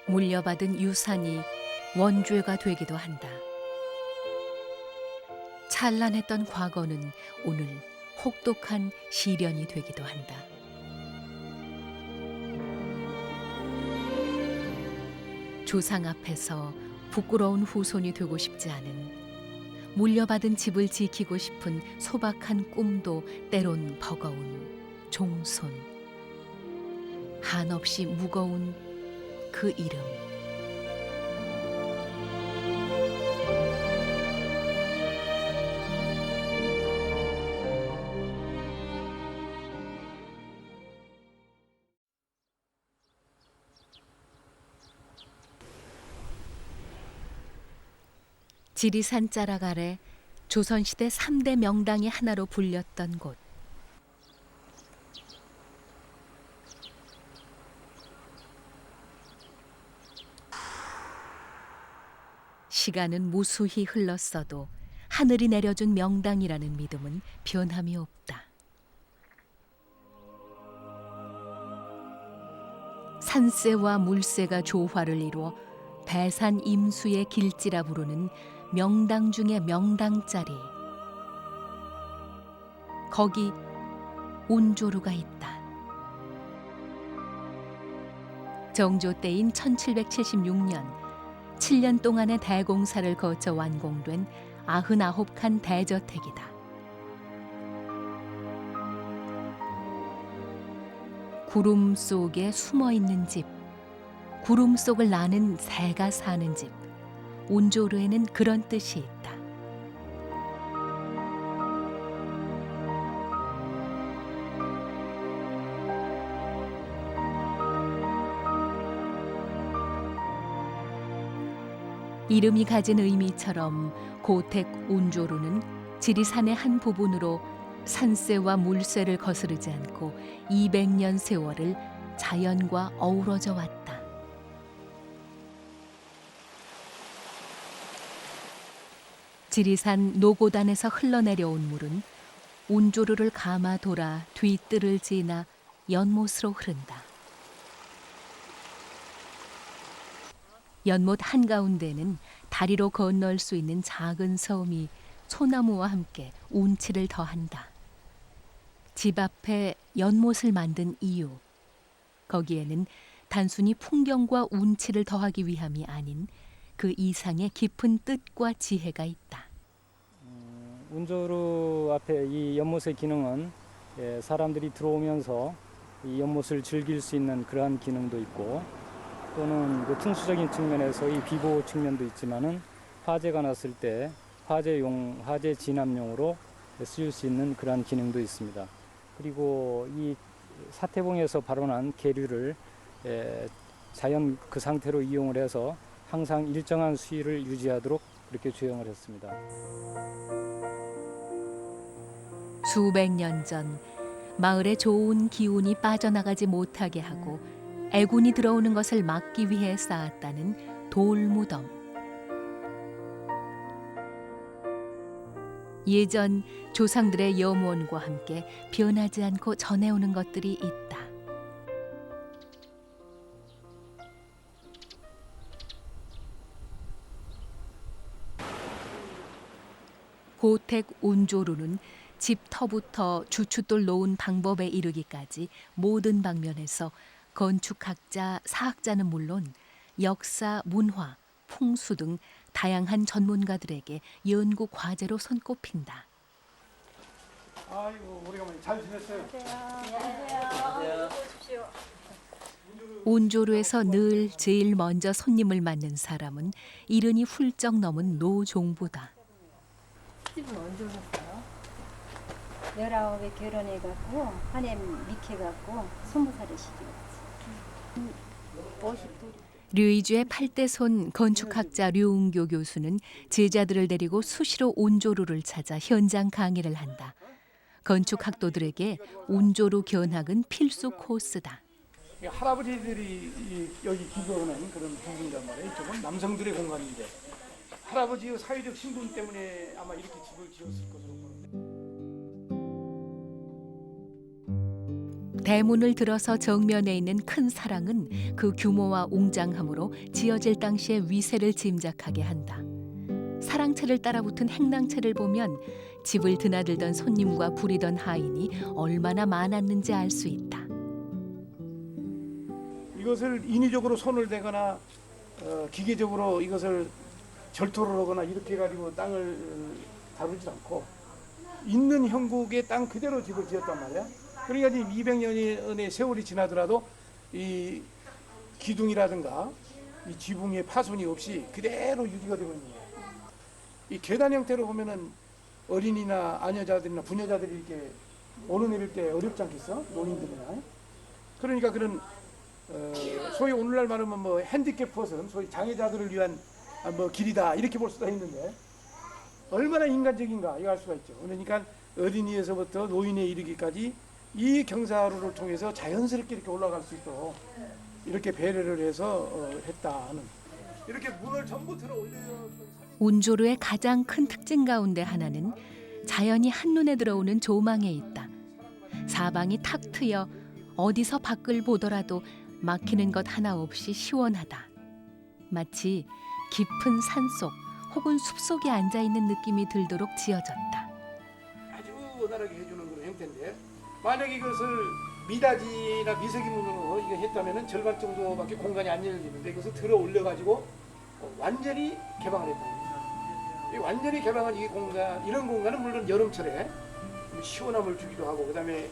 물려받은 유산이 원죄가 되기도 한다. 찬란했던 과거는 오늘 혹독한 시련이 되기도 한다. 조상 앞에서 부끄러운 후손이 되고 싶지 않은, 물려받은 집을 지키고 싶은 소박한 꿈도 때론 버거운 종손. 한없이 무거운 그 이름. 지리산 자락 아래 조선시대 3대 명당이 하나로 불렸던 곳. 시간은 무수히 흘렀어도 하늘이 내려준 명당이라는 믿음은 변함이 없다. 산세와 물세가 조화를 이루어 배산 임수의 길지라 부르는 명당 중의 명당짜리. 거기 운조루가 있다. 정조 때인 1776년 7년 동안의 대공사를 거쳐 완공된 99칸 대저택이다. 구름 속에 숨어 있는 집, 구름 속을 나는 새가 사는 집. 운조루에는 그런 뜻이 있다. 이름이 가진 의미처럼 고택 운조루는 지리산의 한 부분으로 산세와 물세를 거스르지 않고 200년 세월을 자연과 어우러져 왔다. 지리산 노고단에서 흘러내려온 물은 운조루를 감아 돌아 뒤뜰을 지나 연못으로 흐른다. 연못 한가운데는 다리로 건널 수 있는 작은 섬이 소나무와 함께 운치를 더한다. 집 앞에 연못을 만든 이유, 거기에는 단순히 풍경과 운치를 더하기 위함이 아닌 그 이상의 깊은 뜻과 지혜가 있다. 운조루 앞에 이 연못의 기능은 사람들이 들어오면서 이 연못을 즐길 수 있는 그러한 기능도 있고, 또는 그 풍수적인 측면에서 이 비보호 측면도 있지만은 화재가 났을 때 화재 진압용으로 쓰일 수 있는 그러한 기능도 있습니다. 그리고 이 사태봉에서 발원한 계류를 자연 그 상태로 이용을 해서 항상 일정한 수위를 유지하도록 그렇게 조형을 했습니다. 수백 년 전 마을에 좋은 기운이 빠져나가지 못하게 하고 애군이 들어오는 것을 막기 위해 쌓았다는 돌무덤. 예전 조상들의 염원과 함께 변하지 않고 전해오는 것들이 있다. 고택 운조루는 집 터부터 주춧돌 놓은 방법에 이르기까지 모든 방면에서 건축학자, 사학자는 물론 역사, 문화, 풍수 등 다양한 전문가들에게 연구 과제로 손꼽힌다. 아이고, 오래간만에 잘 지냈어요? 안녕하세요. 운조루에서 늘 제일 먼저 손님을 맞는 사람은 이른이 훌쩍 넘은 노종부다. 집은 언제 오셨어요? 19에 결혼해갖고 한해 미켜갖고 20살에 시집왔지. 50돌이. 류이주의 8대 손 건축학자 류은교 교수는 제자들을 데리고 수시로 운조루를 찾아 현장 강의를 한다. 건축학도들에게 운조루 견학은 필수 코스다. 할아버지들이 여기 기도하는 그런 부분이란 말이에요. 이쪽은 남성들의 공간인데 할아버지의 사회적 신분 때문에 아마 이렇게 집을 지었을 것으로 보는데. 대문을 들어서 정면에 있는 큰 사랑은 그 규모와 웅장함으로 지어질 당시의 위세를 짐작하게 한다. 사랑채를 따라붙은 행랑채를 보면 집을 드나들던 손님과 부리던 하인이 얼마나 많았는지 알 수 있다. 이것을 인위적으로 손을 대거나 기계적으로 이것을 절토를 하거나 이렇게 해가지고 땅을 다루지 않고 있는 형국의 땅 그대로 집을 지었단 말이야. 그러니까 지금 200년의 세월이 지나더라도 이 기둥이라든가 이 지붕의 파손이 없이 그대로 유지가 되고 있는 거예요. 이 계단 형태로 보면은 어린이나 아녀자들이나 부녀자들이 이렇게 오르내릴 때 어렵지 않겠어? 노인들이나. 그러니까 그런 소위 오늘날 말하면 뭐 핸디캡 퍼슨, 소위 장애자들을 위한 뭐 길이다 이렇게 볼 수도 있는데 얼마나 인간적인가 이거 알 수가 있죠. 그러니까 어린이에서부터 노인에 이르기까지 이 경사로를 통해서 자연스럽게 이렇게 올라갈 수 있도록 이렇게 배려를 해서 했다는 이렇게 문을 전부 들어 올려서 운조루의 가장 큰 특징 가운데 하나는 자연이 한눈에 들어오는 조망에 있다. 사방이 탁 트여 어디서 밖을 보더라도 막히는 것 하나 없이 시원하다. 마치 깊은 산속 혹은 숲속에 앉아있는 느낌이 들도록 지어졌다. 아주 원활하게 해주는 그런 형태인데 만약에 이것을 미닫이나 미세기문으로 이거 했다면은 절반 정도밖에 공간이 안 열리는데 이것을 들어 올려가지고 완전히 개방을 했다. 이 완전히 개방한 이 공간, 이런 공간은 물론 여름철에 시원함을 주기도 하고 그다음에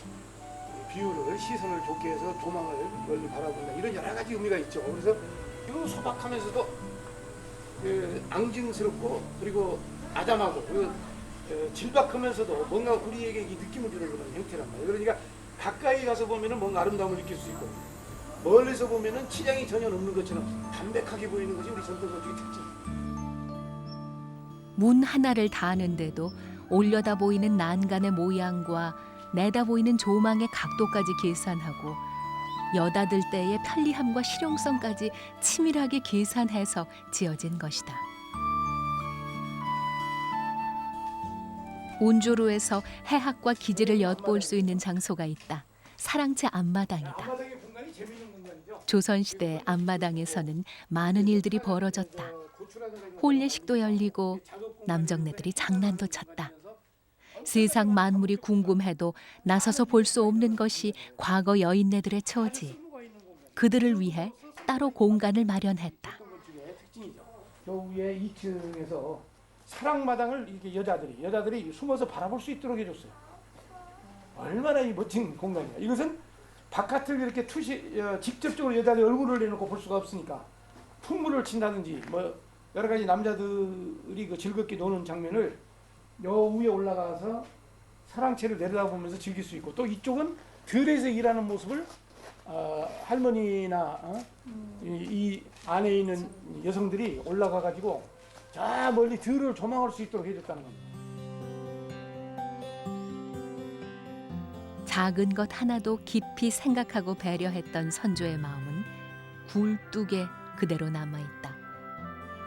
뷰를 시선을 좋게 해서 조망을 멀리 바라본다 이런 여러 가지 의미가 있죠. 그래서 이 소박하면서도 앙증스럽고 그리고 아담하고 그리고 질박하면서도 뭔가 우리에게 이 느낌을 주는 그런 형태란 말이에요. 그러니까 가까이 가서 보면은 뭔가 아름다움을 느낄 수 있고 멀리서 보면은 치장이 전혀 없는 것처럼 담백하게 보이는 것이 우리 전통 건축의 특징. 문 하나를 다하는데도 올려다 보이는 난간의 모양과 내다 보이는 조망의 각도까지 계산하고 여닫을 때의 편리함과 실용성까지 치밀하게 계산해서 지어진 것이다. 운조루에서 해학과 기지를 엿볼 수 있는 장소가 있다. 사랑채 앞마당이다. 앞마당의 공간이 재미있는 공간이죠. 조선시대 앞마당에서는 많은 일들이 벌어졌다. 혼례식도 열리고 남정네들이 장난도 쳤다. 세상 만물이 궁금해도 나서서 볼 수 없는 것이 과거 여인네들의 처지. 그들을 위해 따로 공간을 마련했다. 저 위에 2층에서 사랑마당을 이렇게 여자들이 숨어서 바라볼 수 있도록 해줬어요. 얼마나 이 멋진 공간이야. 이것은 바깥을 이렇게 직접적으로 여자들이 얼굴을 내놓고 볼 수가 없으니까 풍물을 친다든지 뭐 여러 가지 남자들이 그 즐겁게 노는 장면을 요 위에 올라가서 사랑채를 내려다보면서 즐길 수 있고 또 이쪽은 들에서 일하는 모습을 할머니나 이 안에 있는 여성들이 올라가 가지고 저 멀리 들을 조망할 수 있도록 해줬다는 겁니다. 작은 것 하나도 깊이 생각하고 배려했던 선조의 마음은 굴뚝에 그대로 남아있다.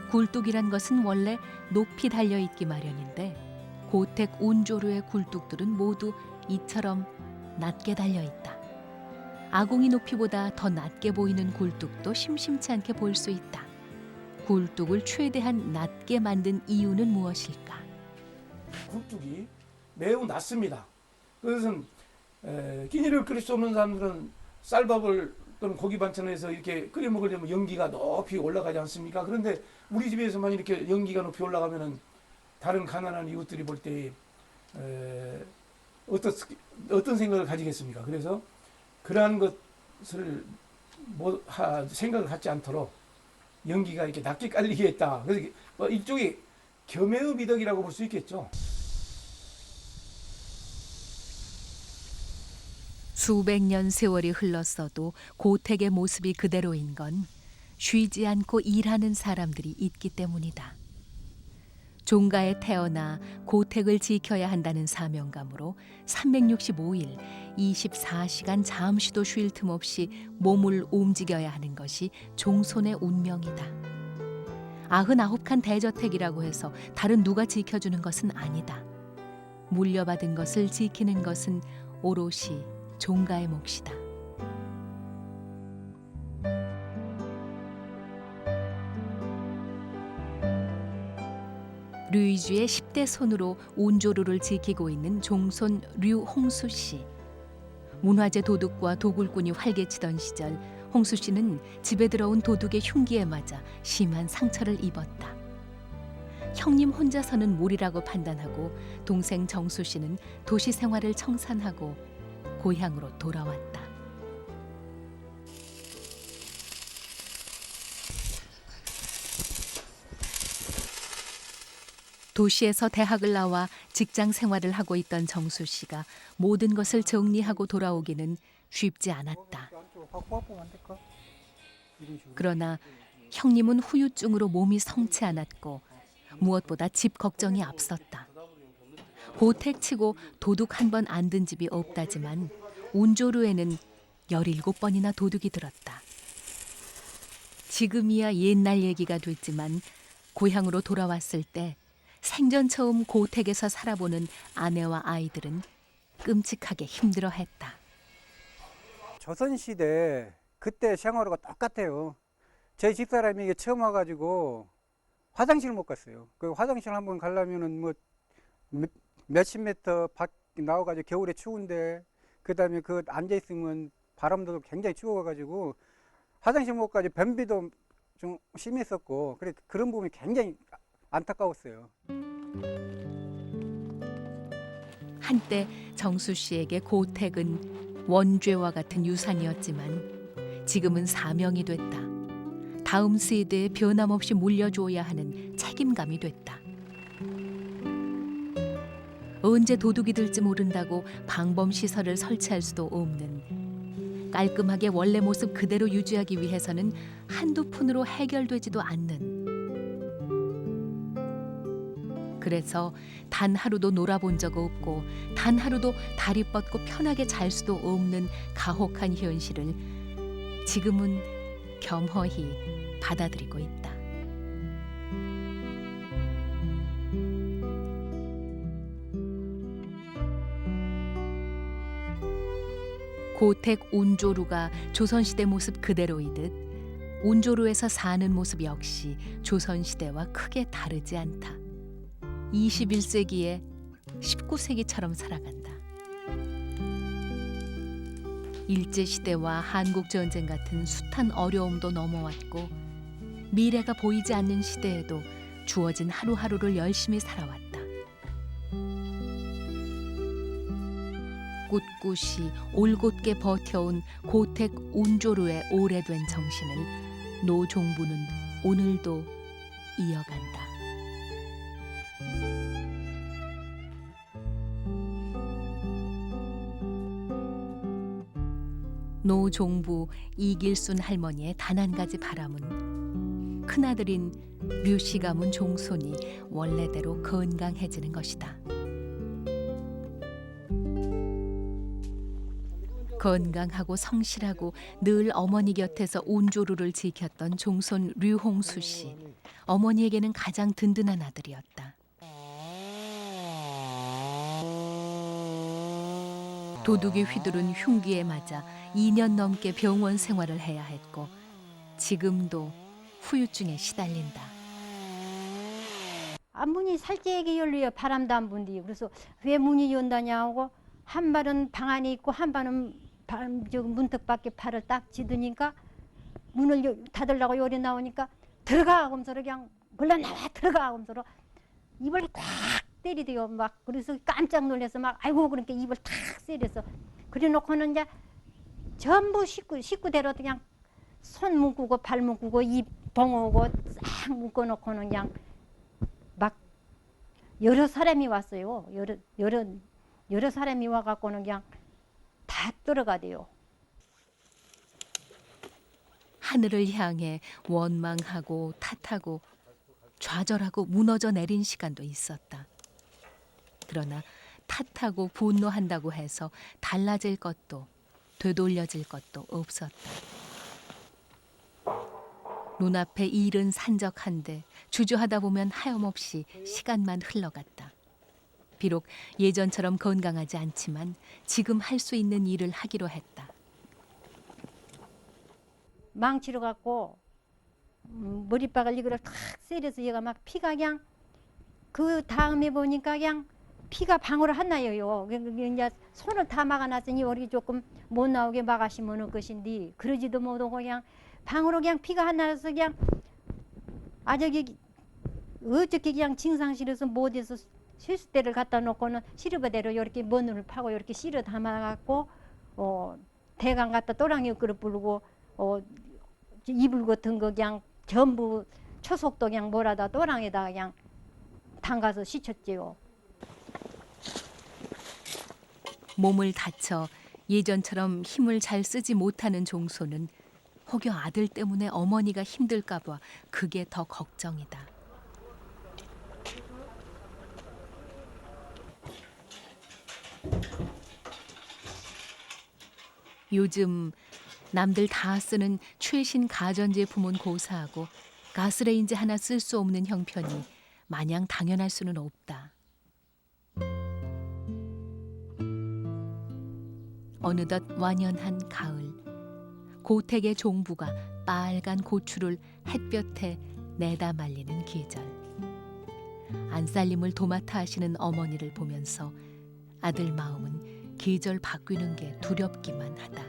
굴뚝이란 것은 원래 높이 달려있기 마련인데 고택 운조루의 굴뚝들은 모두 이처럼 낮게 달려있다. 아궁이 높이보다 더 낮게 보이는 굴뚝도 심심치 않게 볼 수 있다. 굴뚝을 최대한 낮게 만든 이유는 무엇일까? 굴뚝이 매우 낮습니다. 그것은 끼니를 끓일 수 없는 사람들은 쌀밥을 또는 고기 반찬을 해서 이렇게 끓여 먹으려면 연기가 높이 올라가지 않습니까? 그런데 우리 집에서만 이렇게 연기가 높이 올라가면은 다른 가난한 이웃들이 볼 때 어떤 생각을 가지겠습니까? 그래서 그러한 것을 생각을 갖지 않도록 연기가 이렇게 낮게 깔리게 했다. 그래서 일종의 겸해의 미덕이라고 볼 수 있겠죠. 수백 년 세월이 흘렀어도 고택의 모습이 그대로인 건 쉬지 않고 일하는 사람들이 있기 때문이다. 종가에 태어나 고택을 지켜야 한다는 사명감으로 365일 24시간 잠시도 쉴 틈 없이 몸을 움직여야 하는 것이 종손의 운명이다. 99칸 대저택이라고 해서 다른 누가 지켜주는 것은 아니다. 물려받은 것을 지키는 것은 오롯이 종가의 몫이다. 류이주의 10대 손으로 온조루를 지키고 있는 종손 류홍수 씨. 문화재 도둑과 도굴꾼이 활개치던 시절 홍수 씨는 집에 들어온 도둑의 흉기에 맞아 심한 상처를 입었다. 형님 혼자서는 무리라고 판단하고 동생 정수 씨는 도시 생활을 청산하고 고향으로 돌아왔다. 도시에서 대학을 나와 직장 생활을 하고 있던 정수 씨가 모든 것을 정리하고 돌아오기는 쉽지 않았다. 그러나 형님은 후유증으로 몸이 성치 않았고 무엇보다 집 걱정이 앞섰다. 고택치고 도둑 한 번 안 든 집이 없다지만 온조루에는 17번이나 도둑이 들었다. 지금이야 옛날 얘기가 됐지만 고향으로 돌아왔을 때 생전 처음 고택에서 살아보는 아내와 아이들은 끔찍하게 힘들어했다. 조선시대 그때 생활하고 똑같아요. 제 집사람이 이게 처음 와가지고 화장실 못 갔어요. 그 화장실 한번 가려면은 뭐 몇십 미터 밖 나와가지고 겨울에 추운데 그다음에 그 앉아 있으면 바람도 굉장히 추워가지고 화장실 못 가지 변비도 좀 심했었고 그래 그런 부분이 굉장히 안타까웠어요. 한때 정수 씨에게 고택은 원죄와 같은 유산이었지만 지금은 사명이 됐다. 다음 세대에 변함없이 물려줘야 하는 책임감이 됐다. 언제 도둑이 들지 모른다고 방범시설을 설치할 수도 없는, 깔끔하게 원래 모습 그대로 유지하기 위해서는 한두 푼으로 해결되지도 않는, 그래서 단 하루도 놀아본 적 없고 단 하루도 다리 뻗고 편하게 잘 수도 없는 가혹한 현실을 지금은 겸허히 받아들이고 있다. 고택 온조루가 조선시대 모습 그대로이듯 온조루에서 사는 모습 역시 조선시대와 크게 다르지 않다. 21세기에 19세기처럼 살아간다. 일제시대와 한국전쟁 같은 숱한 어려움도 넘어왔고 미래가 보이지 않는 시대에도 주어진 하루하루를 열심히 살아왔다. 꿋꿋이 올곧게 버텨온 고택 온조루의 오래된 정신을 노종부는 오늘도 이어간다. 노종부 이길순 할머니의 단 한 가지 바람은 큰아들인 류씨 가문 종손이 원래대로 건강해지는 것이다. 건강하고 성실하고 늘 어머니 곁에서 온조루를 지켰던 종손 류홍수 씨. 어머니에게는 가장 든든한 아들이었다. 도둑이 휘두른 흉기에 맞아 2년 넘게 병원 생활을 해야 했고 지금도 후유증에 시달린다. 문이 살짝이 열려요. 바람도 안 분디. 그래서 왜 문이 연다냐 하고 한 발은 방 안에 있고 한 발은 문턱 밖에 팔을 딱 쥐드니까 문을 닫으려고 요리 나오니까 들어가 하면서 그냥 물러나와 들어가 하면서 입을 꽉 때리대요. 막 그래서 깜짝 놀라서 막 아이고 그러니까 입을 탁 세려서 그래놓고는 이제 전부 식구대로 그냥 손 묶고 발 묶고 입 봉하고 싹 묶어놓고는 그냥 막 여러 사람이 왔어요. 여러 사람이 와갖고는 그냥 다 들어가대요. 하늘을 향해 원망하고 탓하고 좌절하고 무너져 내린 시간도 있었다. 그러나 탓하고 분노한다고 해서 달라질 것도 되돌려질 것도 없었다. 눈앞에 일은 산적한데 주저하다 보면 하염없이 시간만 흘러갔다. 비록 예전처럼 건강하지 않지만 지금 할 수 있는 일을 하기로 했다. 망치로 갖고 머리박을 이거를 탁 세려서 얘가 막 피가 그냥 그 다음에 보니까 그냥 피가 방울을 안 나요. 이제 손을 다 막아놨으니 우리 조금 못 나오게 막아시면 을 것인데 그러지도 못하고 그냥 방울로 그냥 피가 안 나서 그냥 아저기 어떻게 그냥 증상실에서 못해서 실수대를 갖다 놓고는 시르버대로 이렇게 머리를 파고 이렇게 실어 담아갖고 대강 갖다 또랑이 그릇 부르고 이불 같은 거 그냥 전부 초속도 그냥 몰아다 또랑에다 그냥 담가서 씻었지요. 몸을 다쳐 예전처럼 힘을 잘 쓰지 못하는 종소는 혹여 아들 때문에 어머니가 힘들까 봐 그게 더 걱정이다. 요즘 남들 다 쓰는 최신 가전제품은 고사하고 가스레인지 하나 쓸 수 없는 형편이 마냥 당연할 수는 없다. 어느덧 완연한 가을, 고택의 종부가 빨간 고추를 햇볕에 내다 말리는 계절. 안살림을 도맡아 하시는 어머니를 보면서 아들 마음은 계절 바뀌는 게 두렵기만 하다.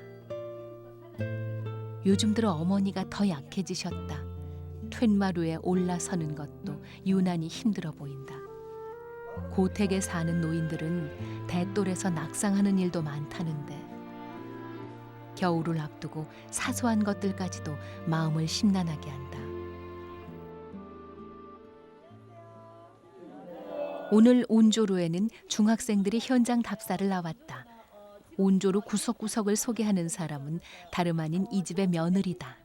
요즘 들어 어머니가 더 약해지셨다. 툇마루에 올라서는 것도 유난히 힘들어 보인다. 고택에 사는 노인들은 대돌에서 낙상하는 일도 많다는데 겨울을 앞두고 사소한 것들까지도 마음을 심란하게 한다. 오늘 온조로에는 중학생들이 현장 답사를 나왔다. 온조로 구석구석을 소개하는 사람은 다름 아닌 이 집의 며느리다.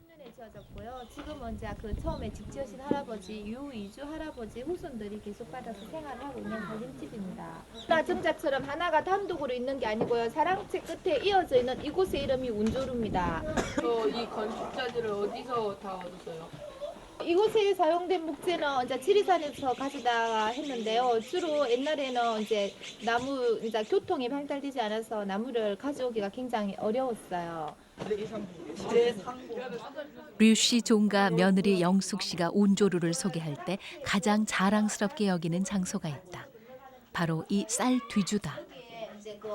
지금은 이제 그 처음에 집 지으신 할아버지 유이주 할아버지 후손들이 계속 받아서 생활하고 있는 가림집입니다. 정자처럼 하나가 단독으로 있는 게 아니고요. 사랑채 끝에 이어져 있는 이곳의 이름이 운조루입니다. 이 건축자들을 어디서 다 얻었어요? 이곳에 사용된 목재는 이제 지리산에서 가져다가 했는데요. 주로 옛날에는 이제 나무 이제 교통이 발달되지 않아서 나무를 가져오기가 굉장히 어려웠어요. 류씨 종가 며느리 영숙 씨가 온조루를 소개할 때 가장 자랑스럽게 여기는 장소가 있다. 바로 이 쌀 뒤주다. 이제 그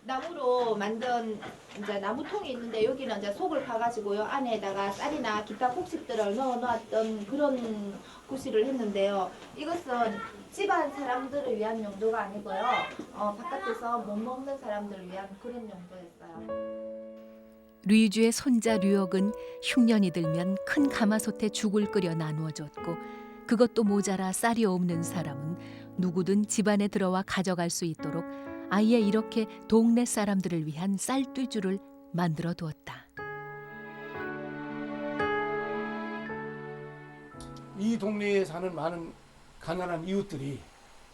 나무로 만든 이제 나무통이 있는데 여기는 이제 속을 파가지고요 안에다가 쌀이나 기타 곡식들을 넣어놨던 그런 구실을 했는데요. 이것은 집안 사람들을 위한 용도가 아니고요. 바깥에서 못 먹는 사람들을 위한 그런 용도였어요. 류주의 손자 류옥은 흉년이 들면 큰 가마솥에 죽을 끓여 나누어 줬고 그것도 모자라 쌀이 없는 사람은 누구든 집안에 들어와 가져갈 수 있도록 아예 이렇게 동네 사람들을 위한 쌀뜨주를 만들어 두었다. 이 동네에 사는 많은 가난한 이웃들이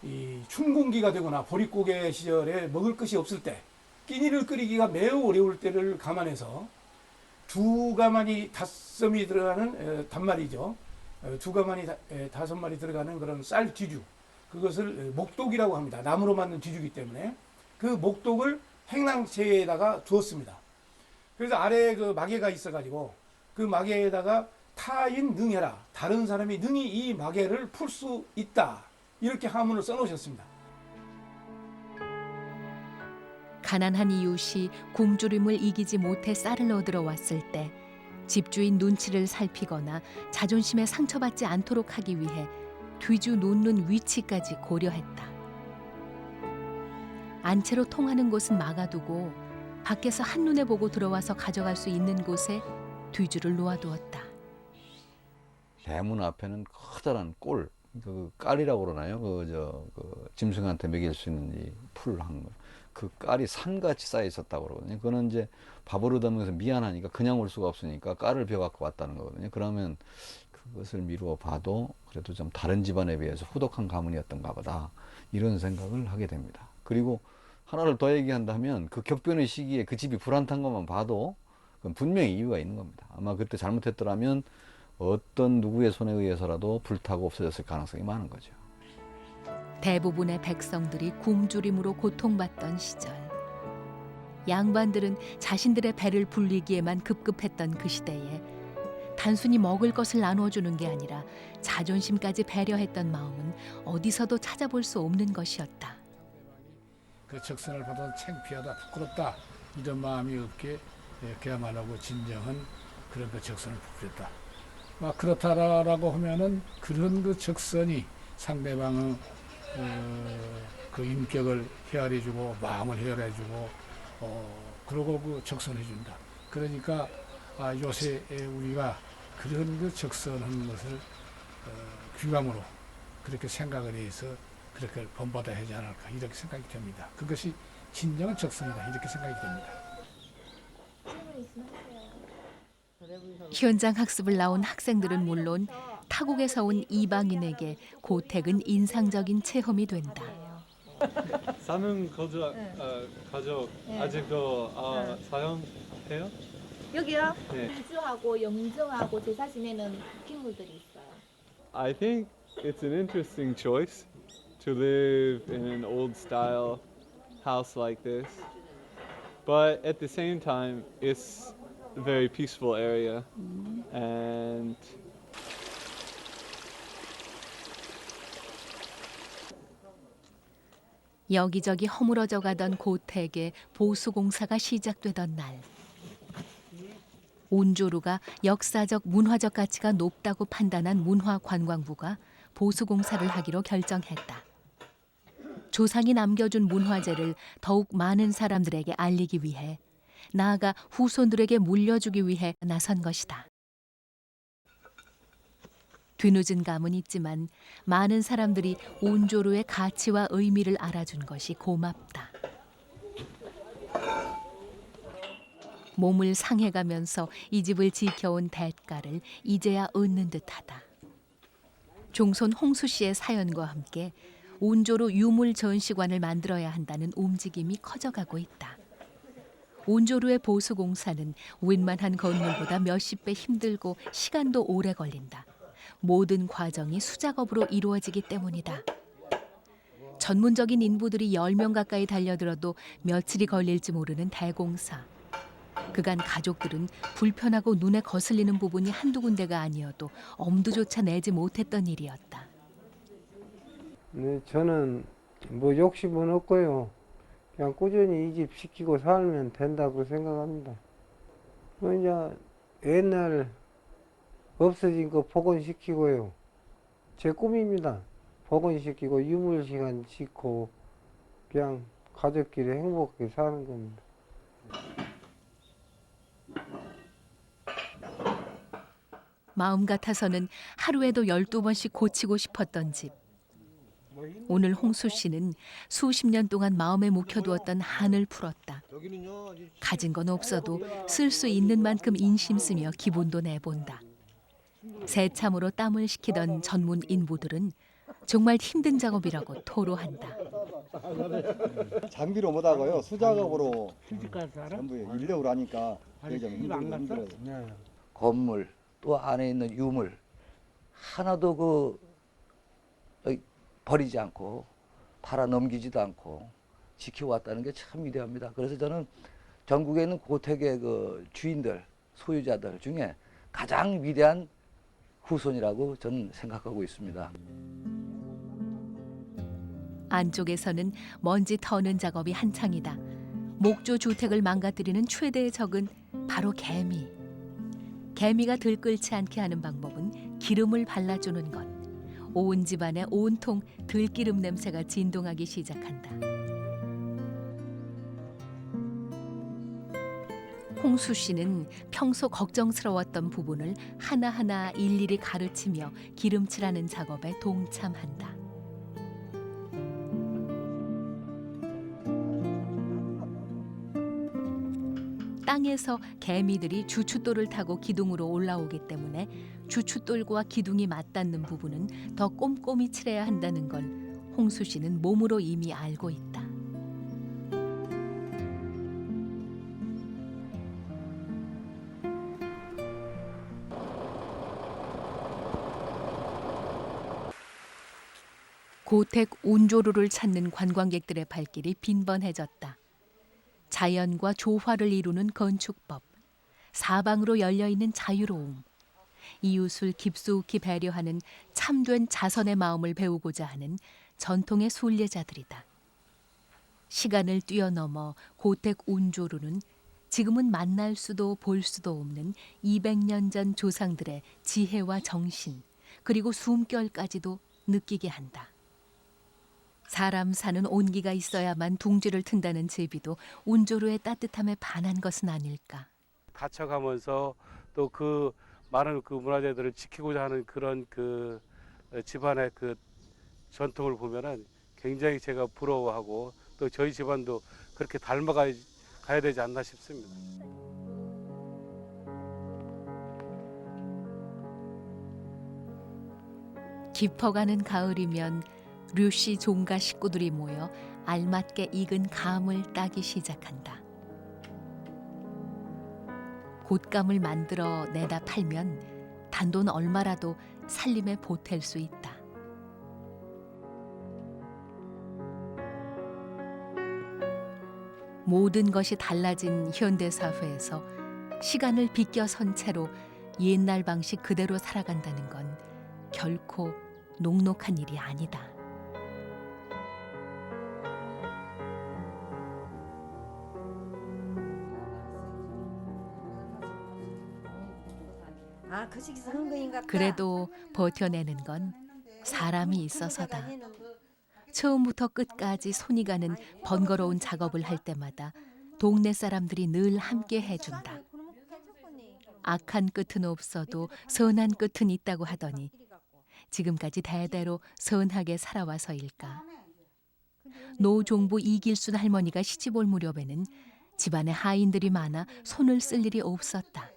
이 춘공기가 되거나 보릿고개 시절에 먹을 것이 없을 때 끼니를 끓이기가 매우 어려울 때를 감안해서 두 가마니 5점이 들어가는 단말이죠. 두 가마니 5마리 들어가는 그런 쌀 뒤죽, 그것을 목독이라고 합니다. 나무로 만든 뒤죽이기 때문에 그 목독을 행랑채에다가 두었습니다. 그래서 아래에 그 마개가 있어가지고 그 마개에다가 타인 능해라, 다른 사람이 능히 이 마개를 풀 수 있다, 이렇게 하문을 써놓으셨습니다. 가난한 이웃이 굶주림을 이기지 못해 쌀을 얻으러 왔을 때 집주인 눈치를 살피거나 자존심에 상처받지 않도록 하기 위해 뒤주 놓는 위치까지 고려했다. 안채로 통하는 곳은 막아두고 밖에서 한눈에 보고 들어와서 가져갈 수 있는 곳에 뒤주를 놓아두었다. 대문 앞에는 커다란 꼴, 그 깔이라고 그러나요? 짐승한테 먹일 수 있는 이 풀 한 거. 그 깔이 산같이 쌓여 있었다고 그러거든요. 그거는 이제 밥을 얻어먹어서 미안하니까 그냥 올 수가 없으니까 깔을 벼갖고 왔다는 거거든요. 그러면 그것을 미루어 봐도 그래도 좀 다른 집안에 비해서 후덕한 가문이었던가 보다, 이런 생각을 하게 됩니다. 그리고 하나를 더 얘기한다면 그 격변의 시기에 그 집이 불안탄 것만 봐도 그건 분명히 이유가 있는 겁니다. 아마 그때 잘못했더라면 어떤 누구의 손에 의해서라도 불타고 없어졌을 가능성이 많은 거죠. 대부분의 백성들이 굶주림으로 고통받던 시절, 양반들은 자신들의 배를 불리기에만 급급했던 그 시대에 단순히 먹을 것을 나눠주는 게 아니라 자존심까지 배려했던 마음은 어디서도 찾아볼 수 없는 것이었다. 그 적선을 받아서 창피하다, 부끄럽다 이런 마음이 없게 그야말로 진정한 그런 그 적선을 부풀렸다. 막 그렇다라고 하면은 그런 그 적선이 상대방의 그 인격을 헤아려주고 마음을 헤아려주고 그러고 그 적선해준다. 그러니까 요새 우리가 그런 그 적선하는 것을 귀감으로 그렇게 생각을 해서 그렇게 본받아야 하지 않을까 이렇게 생각이 됩니다. 그것이 진정한 적선이다 이렇게 생각이 됩니다. 현장 학습을 나온 학생들은 물론 타국에서 온 이방인에게 고택은 인상적인 체험이 된다. 사는 가족 아직도 사용해요? 여기요? 네. 공주하고 영정하고 제사 지내는 기물들이 있어요. I think it's an interesting choice to live in an old style house like this. But at the same time, it's a very peaceful area. And 여기저기 허물어져 가던 고택의 보수 공사가 시작되던 날, 온조루가 역사적 문화적 가치가 높다고 판단한 문화관광부가 보수 공사를 하기로 결정했다. 조상이 남겨준 문화재를 더욱 많은 사람들에게 알리기 위해, 나아가 후손들에게 물려주기 위해 나선 것이다. 뒤늦은 감은 있지만 많은 사람들이 온조루의 가치와 의미를 알아준 것이 고맙다. 몸을 상해가면서 이 집을 지켜온 대가를 이제야 얻는 듯하다. 종손 홍수 씨의 사연과 함께 온조루 유물 전시관을 만들어야 한다는 움직임이 커져가고 있다. 온조루의 보수 공사는 웬만한 건물보다 몇십 배 힘들고 시간도 오래 걸린다. 모든 과정이 수작업으로 이루어지기 때문이다. 전문적인 인부들이 10명 가까이 달려들어도 며칠이 걸릴지 모르는 대공사. 그간 가족들은 불편하고 눈에 거슬리는 부분이 한두 군데가 아니어도 엄두조차 내지 못했던 일이었다. 네, 저는 뭐 욕심은 없고요. 그냥 꾸준히 이 집 지키고 살면 된다고 생각합니다. 이제 옛날 없어진 거 복원시키고요. 제 꿈입니다. 복원시키고 유물시간 짓고 그냥 가족끼리 행복하게 사는 겁니다. 마음 같아서는 하루에도 12번씩 고치고 싶었던 집. 오늘 홍수 씨는 수십 년 동안 마음에 묵혀두었던 한을 풀었다. 가진 건 없어도 쓸 수 있는 만큼 인심 쓰며 기본도 내본다. 새참으로 땀을 식히던 전문 인부들은 정말 힘든 작업이라고 토로한다. 장비로 못하고요. 수작업으로 전부 인력으로 하니까 그게 좀 힘들어요. 건물 또 안에 있는 유물 하나도 버리지 않고 팔아 넘기지도 않고 지켜왔다는 게 참 위대합니다. 그래서 저는 전국에 있는 고택의 그 주인들, 소유자들 중에 가장 위대한 후손이라고 저는 생각하고 있습니다. 안쪽에서는 먼지 터는 작업이 한창이다. 목조 주택을 망가뜨리는 최대의 적은 바로 개미. 개미가 들끓지 않게 하는 방법은 기름을 발라주는 것. 온 집안에 온통 들기름 냄새가 진동하기 시작한다. 홍수 씨는 평소 걱정스러웠던 부분을 하나하나 일일이 가르치며 기름칠하는 작업에 동참한다. 땅에서 개미들이 주춧돌을 타고 기둥으로 올라오기 때문에 주춧돌과 기둥이 맞닿는 부분은 더 꼼꼼히 칠해야 한다는 걸 홍수 씨는 몸으로 이미 알고 있다. 고택 운조루를 찾는 관광객들의 발길이 빈번해졌다. 자연과 조화를 이루는 건축법, 사방으로 열려있는 자유로움, 이웃을 깊숙이 배려하는 참된 자선의 마음을 배우고자 하는 전통의 순례자들이다. 시간을 뛰어넘어 고택 운조루는 지금은 만날 수도 볼 수도 없는 200년 전 조상들의 지혜와 정신, 그리고 숨결까지도 느끼게 한다. 사람 사는 온기가 있어야만 둥지를 튼다는 제비도 운조루의 따뜻함에 반한 것은 아닐까. 갇혀가면서 또 그 많은 그 문화재들을 지키고자 하는 그런 그 집안의 그 전통을 보면은 굉장히 제가 부러워하고 또 저희 집안도 그렇게 닮아가야 되지 않나 싶습니다. 깊어가는 가을이면 류씨 종가 식구들이 모여 알맞게 익은 감을 따기 시작한다. 곶감을 만들어 내다 팔면 단돈 얼마라도 살림에 보탤 수 있다. 모든 것이 달라진 현대사회에서 시간을 비껴선 채로 옛날 방식 그대로 살아간다는 건 결코 녹록한 일이 아니다. 그래도 버텨내는 건 사람이 있어서다. 처음부터 끝까지 손이 가는 번거로운 작업을 할 때마다 동네 사람들이 늘 함께 해준다. 악한 끝은 없어도 선한 끝은 있다고 하더니 지금까지 대대로 선하게 살아와서일까. 노종부 이길순 할머니가 시집 올 무렵에는 집안에 하인들이 많아 손을 쓸 일이 없었다.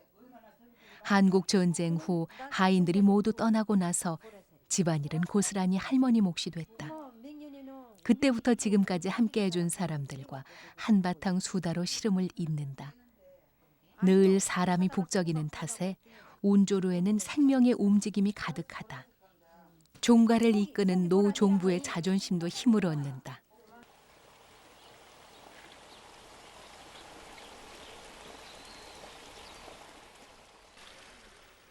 한국 전쟁 후 하인들이 모두 떠나고 나서 집안일은 고스란히 할머니 몫이 됐다. 그때부터 지금까지 함께 해준 사람들과 한바탕 수다로 시름을 잇는다. 늘 사람이 북적이는 탓에 운조루에는 생명의 움직임이 가득하다. 종가를 이끄는 노종부의 자존심도 힘을 얻는다.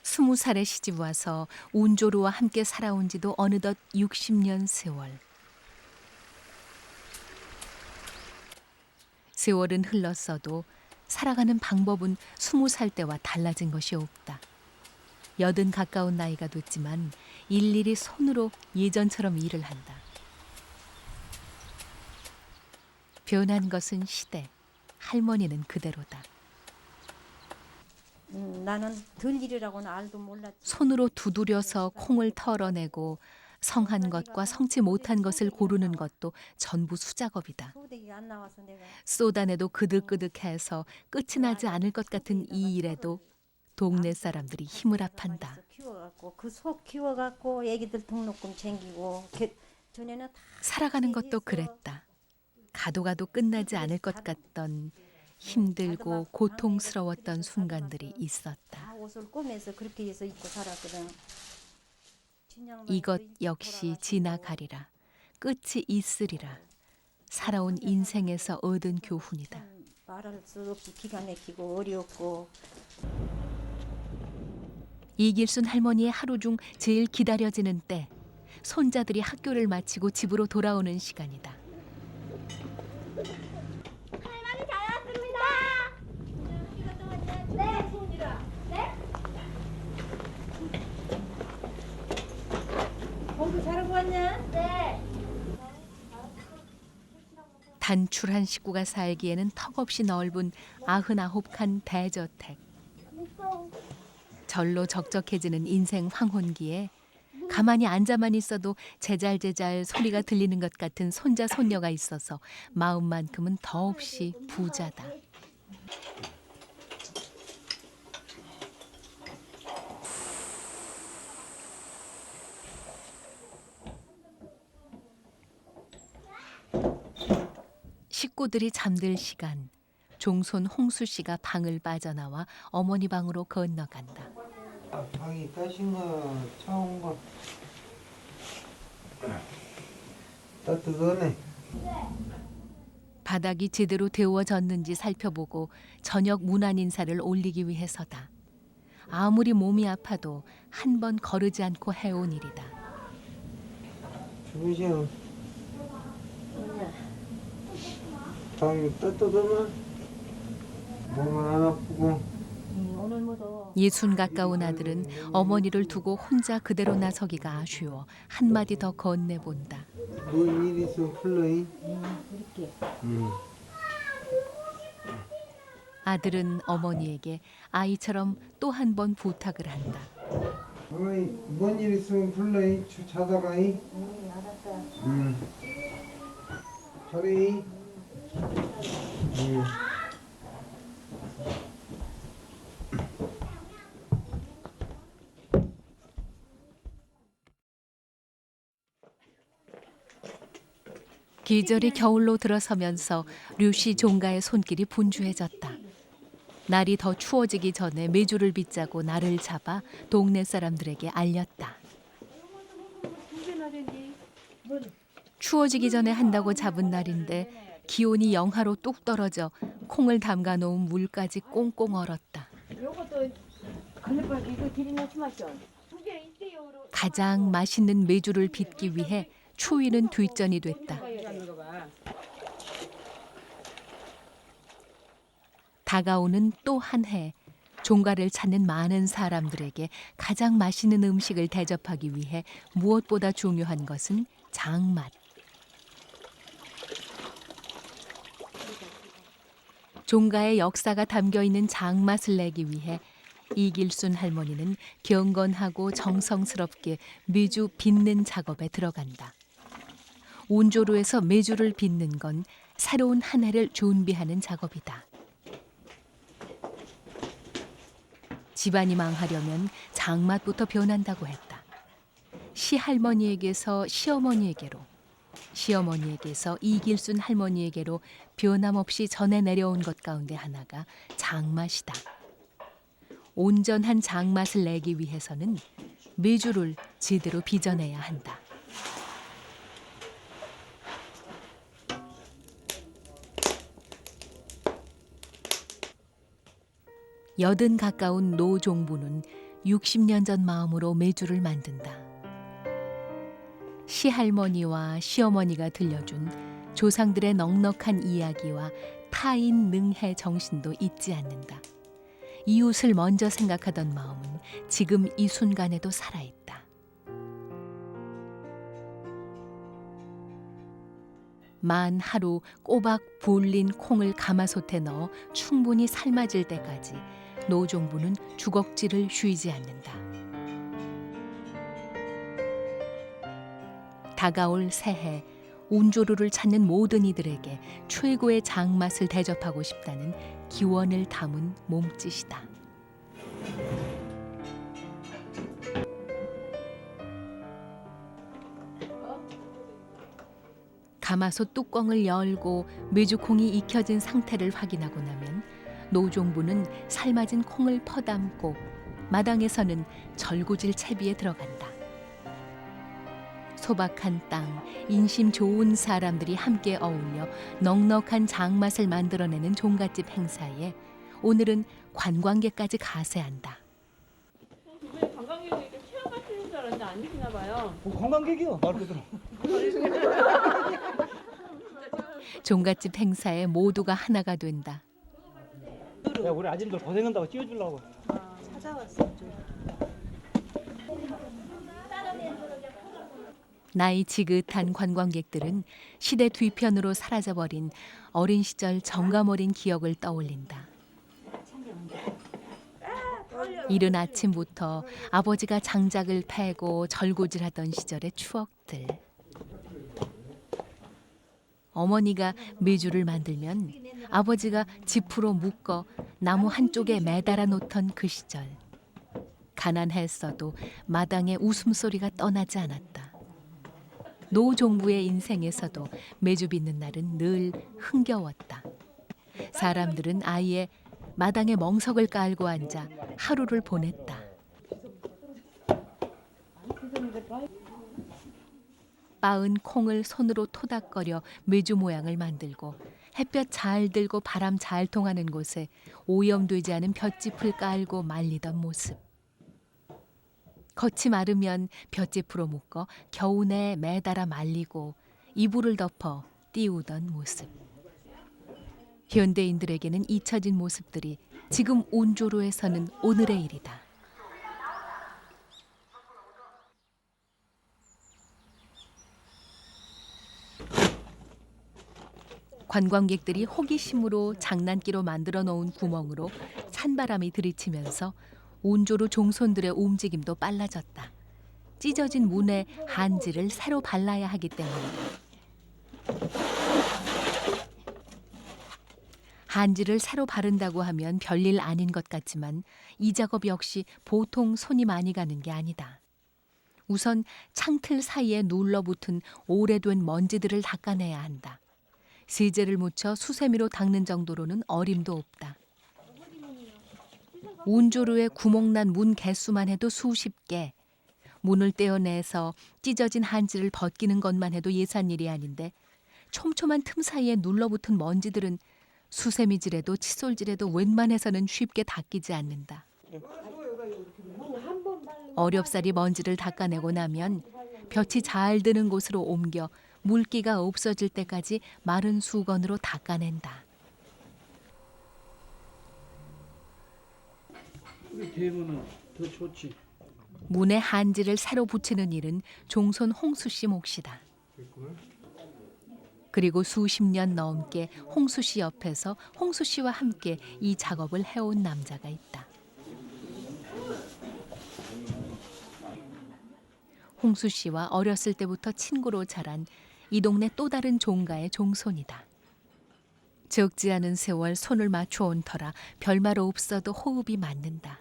스무 살에 시집 와서 운조루와 함께 살아온 지도 어느덧 60년 세월. 세월은 흘렀어도 살아가는 방법은 20살 때와 달라진 것이 없다. 80 가까운 나이가 됐지만 일일이 손으로 예전처럼 일을 한다. 변한 것은 시대, 할머니는 그대로다. 나는 들 일이라고는 알도 몰랐지. 손으로 두드려서 콩을 털어내고 성한 것과 성치 못한 것을 고르는 것도 전부 수작업이다. 쏟아내도 그득그득해서 끝이 나지 않을 것 같은 이 일에도 동네 사람들이 힘을 합한다. 그 속 키워갖고 애기들 등록금 챙기고 전에는 살아가는 것도 그랬다. 가도 가도 끝나지 않을 것 같던 힘들고 고통스러웠던 순간들이 있었다. 옷을 꼬매서 그렇게 해서 입고 살았거든. 이것 역시 지나가리라. 끝이 있으리라. 살아온 인생에서 얻은 교훈이다. 말할 수 없이 기가 막히고 어려웠고. 이길순 할머니의 하루 중 제일 기다려지는 때, 손자들이 학교를 마치고 집으로 돌아오는 시간이다. 할머니 잘 왔습니다. 네, 손이라. 네? 공부 잘하고 왔냐? 네. 단출한 식구가 살기에는 턱없이 넓은 99칸 대저택. 절로 적적해지는 인생 황혼기에 가만히 앉아만 있어도 제잘제잘 소리가 들리는 것 같은 손자 손녀가 있어서 마음만큼은 더없이 부자다. 식구들이 잠들 시간, 종손 홍수 씨가 방을 빠져나와 어머니 방으로 건너간다. 방이 따신 거 차온 거 따뜻하네. 바닥이 제대로 데워졌는지 살펴보고 저녁 문안 인사를 올리기 위해서다. 아무리 몸이 아파도 한 번 거르지 않고 해온 일이다. 주무세요. 방이 따뜻하면 몸은 안 아프고. 예순 가까운 아들은 어머니를 두고 혼자 그대로 나서기가 아쉬워 한마디 더 건네본다. 뭔 일 있으면 불러이. 아들은 어머니에게 아이처럼 또 한 번 부탁을 한다. 어이, 뭔 일 있으면 불러이. 자다가이. 알았어. 잘해. 계절이 겨울로 들어서면서 류씨 종가의 손길이 분주해졌다. 날이 더 추워지기 전에 메주를 빗자고 날을 잡아 동네 사람들에게 알렸다. 추워지기 전에 한다고 잡은 날인데 기온이 영하로 뚝 떨어져 콩을 담가 놓은 물까지 꽁꽁 얼었다. 가장 맛있는 메주를 빚기 위해 추위는 뒷전이 됐다. 다가오는 또 한 해, 종가를 찾는 많은 사람들에게 가장 맛있는 음식을 대접하기 위해 무엇보다 중요한 것은 장맛. 종가의 역사가 담겨 있는 장맛을 내기 위해 이길순 할머니는 경건하고 정성스럽게 메주 빚는 작업에 들어간다. 온조로에서 메주를 빚는 건 새로운 한 해를 준비하는 작업이다. 집안이 망하려면 장맛부터 변한다고 했다. 시할머니에게서 시어머니에게로, 시어머니에게서 이길순 할머니에게로 변함없이 전해 내려온 것 가운데 하나가 장맛이다. 온전한 장맛을 내기 위해서는 메주를 제대로 빚어내야 한다. 여든 가까운 노종부는 60년 전 마음으로 메주를 만든다. 시할머니와 시어머니가 들려준 조상들의 넉넉한 이야기와 타인 능해 정신도 잊지 않는다. 이웃을 먼저 생각하던 마음은 지금 이 순간에도 살아있다. 만 하루 꼬박 불린 콩을 가마솥에 넣어 충분히 삶아질 때까지 노종부는 주걱지를 쉬지 않는다. 다가올 새해, 운조루를 찾는 모든 이들에게 최고의 장맛을 대접하고 싶다는 기원을 담은 몸짓이다. 가마솥 뚜껑을 열고 메주콩이 익혀진 상태를 확인하고 나면 노종부는 삶아진 콩을 퍼담고 마당에서는 절구질 채비에 들어간다. 소박한 땅, 인심 좋은 사람들이 함께 어울려 넉넉한 장맛을 만들어내는 종갓집 행사에 오늘은 관광객까지 가세한다. 이번에 관광객이 이렇게 체험하시는 줄 알았는데 아니시나 봐요. 관광객이요, 말 그대로. 종갓집 행사에 모두가 하나가 된다. 야, 우리 아줌들 고생한다고 띄워주려고. 찾아왔어. 나이 지긋한 관광객들은 시대 뒤편으로 사라져버린 어린 시절 정감 어린 기억을 떠올린다. 이른 아침부터 아버지가 장작을 패고 절구질하던 시절의 추억들. 어머니가 메주를 만들면 아버지가 지푸로 묶어 나무 한쪽에 매달아 놓던 그 시절. 가난했어도 마당에 웃음소리가 떠나지 않았다. 노종부의 인생에서도 메주 빚는 날은 늘 흥겨웠다. 사람들은 아예 마당에 멍석을 깔고 앉아 하루를 보냈다. 빻은 콩을 손으로 토닥거려 메주 모양을 만들고 햇볕 잘 들고 바람 잘 통하는 곳에 오염되지 않은 볏짚을 깔고 말리던 모습. 겉이 마르면 볏짚으로 묶어 겨우내에 매달아 말리고 이불을 덮어 띄우던 모습. 현대인들에게는 잊혀진 모습들이 지금 온조로에서는 오늘의 일이다. 관광객들이 호기심으로 장난기로 만들어 놓은 구멍으로 찬바람이 들이치면서 온조로 종손들의 움직임도 빨라졌다. 찢어진 문에 한지를 새로 발라야 하기 때문이다. 한지를 새로 바른다고 하면 별일 아닌 것 같지만 이 작업 역시 보통 손이 많이 가는 게 아니다. 우선 창틀 사이에 눌러붙은 오래된 먼지들을 닦아내야 한다. 세제를 묻혀 수세미로 닦는 정도로는 어림도 없다. 온조루에 구멍난 문 개수만 해도 수십 개. 문을 떼어내서 찢어진 한지를 벗기는 것만 해도 예산일이 아닌데 촘촘한 틈 사이에 눌러붙은 먼지들은 수세미질에도 칫솔질에도 웬만해서는 쉽게 닦이지 않는다. 어렵사리 먼지를 닦아내고 나면 볕이 잘 드는 곳으로 옮겨 물기가 없어질 때까지 마른 수건으로 닦아낸다. 되면은 더 좋지. 문에 한지를 새로 붙이는 일은 종손 홍수 씨 몫이다. 그리고 수십 년 넘게 홍수 씨 옆에서 홍수 씨와 함께 이 작업을 해온 남자가 있다. 홍수 씨와 어렸을 때부터 친구로 자란 이 동네 또 다른 종가의 종손이다. 적지 않은 세월 손을 맞춰온 터라 별말 없어도 호흡이 맞는다.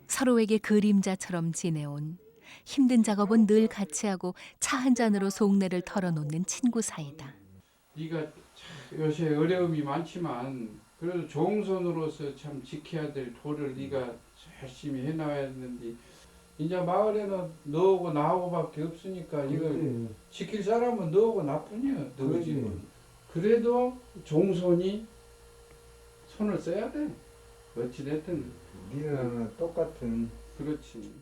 서로에게 그림자처럼 지내온 힘든 작업은 늘 같이 하고 차 한 잔으로 속내를 털어놓는 친구 사이다. 네가 요새 어려움이 많지만 그래도 종손으로서 참 지켜야 될 도를 네가 열심히 해나가야 했는데 이제 마을에는 너하고 나하고밖에 없으니까 이걸 지킬 사람은 너하고 나뿐이야. 너지. 그래도 종손이 손을 써야 돼. 어찌됐든. 니는 똑같은. 그렇지.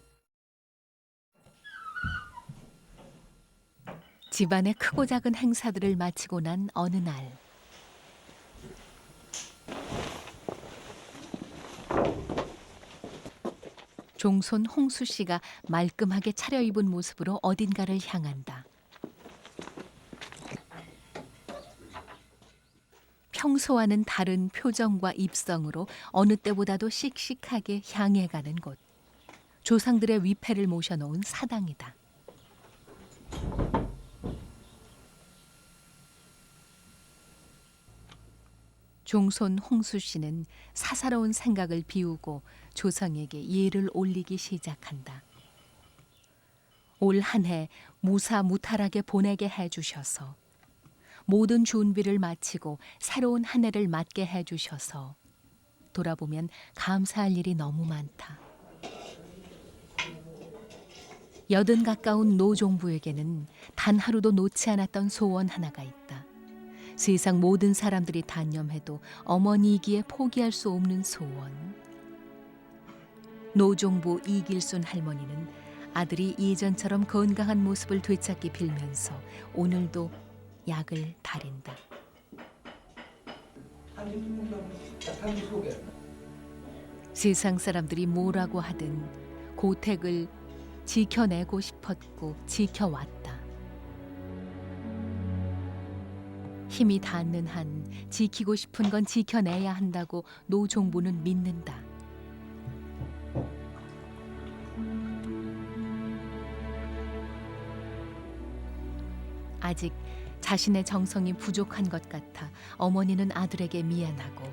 집안의 크고 작은 행사들을 마치고 난 어느 날 종손 홍수 씨가 말끔하게 차려입은 모습으로 어딘가를 향한다. 평소와는 다른 표정과 입성으로 어느 때보다도 씩씩하게 향해 가는 곳. 조상들의 위패를 모셔놓은 사당이다. 종손 홍수 씨는 사사로운 생각을 비우고 조상에게 예를 올리기 시작한다. 올 한 해 무사무탈하게 보내게 해주셔서 모든 준비를 마치고 새로운 한 해를 맞게 해주셔서 돌아보면 감사할 일이 너무 많다. 80 가까운 노종부에게는 단 하루도 놓지 않았던 소원 하나가 있다. 세상 모든 사람들이 단념해도 어머니이기에 포기할 수 없는 소원. 노종부 이길순 할머니는 아들이 예전처럼 건강한 모습을 되찾기 빌면서 오늘도 약을 다린다. 세상 사람들이 뭐라고 하든 고택을 지켜내고 싶었고 지켜왔다. 힘이 닿는 한 지키고 싶은 건 지켜내야 한다고 노종부는 믿는다. 아직 자신의 정성이 부족한 것 같아 어머니는 아들에게 미안하고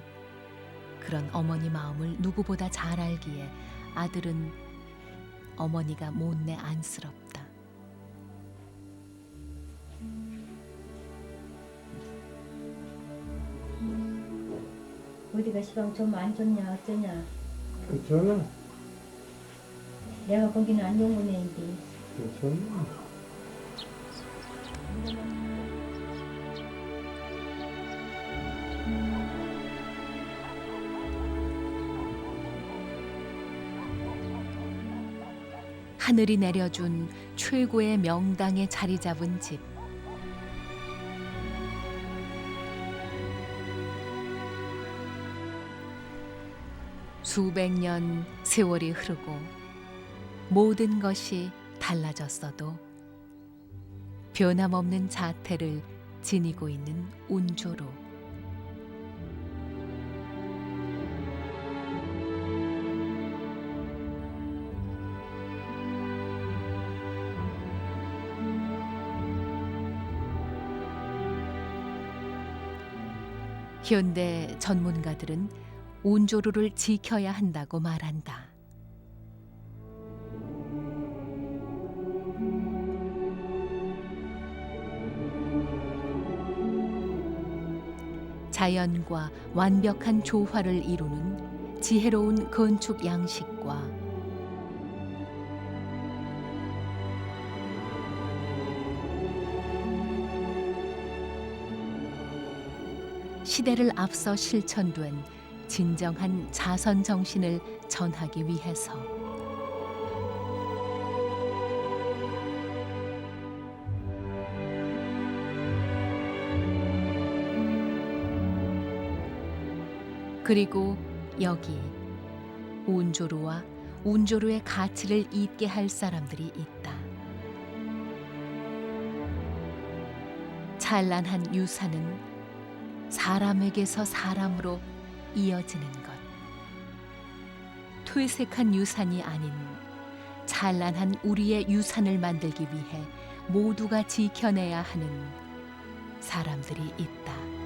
그런 어머니 마음을 누구보다 잘 알기에 아들은 어머니가 못내 안쓰럽다. 어디가 시방 좀 안 좋냐 어쩌냐. 괜찮아. 내가 거기는 안 좋은 거네 이제. 괜찮아. 하늘이 내려준 최고의 명당에 자리 잡은 집. 수백 년 세월이 흐르고 모든 것이 달라졌어도 변함없는 자태를 지니고 있는 운조로. 현대 전문가들은 운조루를 지켜야 한다고 말한다. 자연과 완벽한 조화를 이루는 지혜로운 건축 양식과 시대를 앞서 실천된 진정한 자선 정신을 전하기 위해서 그리고 여기 운조루와 운조루의 가치를 잊게 할 사람들이 있다. 찬란한 유산은 사람에게서 사람으로 이어지는 것. 퇴색한 유산이 아닌 찬란한 우리의 유산을 만들기 위해 모두가 지켜내야 하는 사람들이 있다.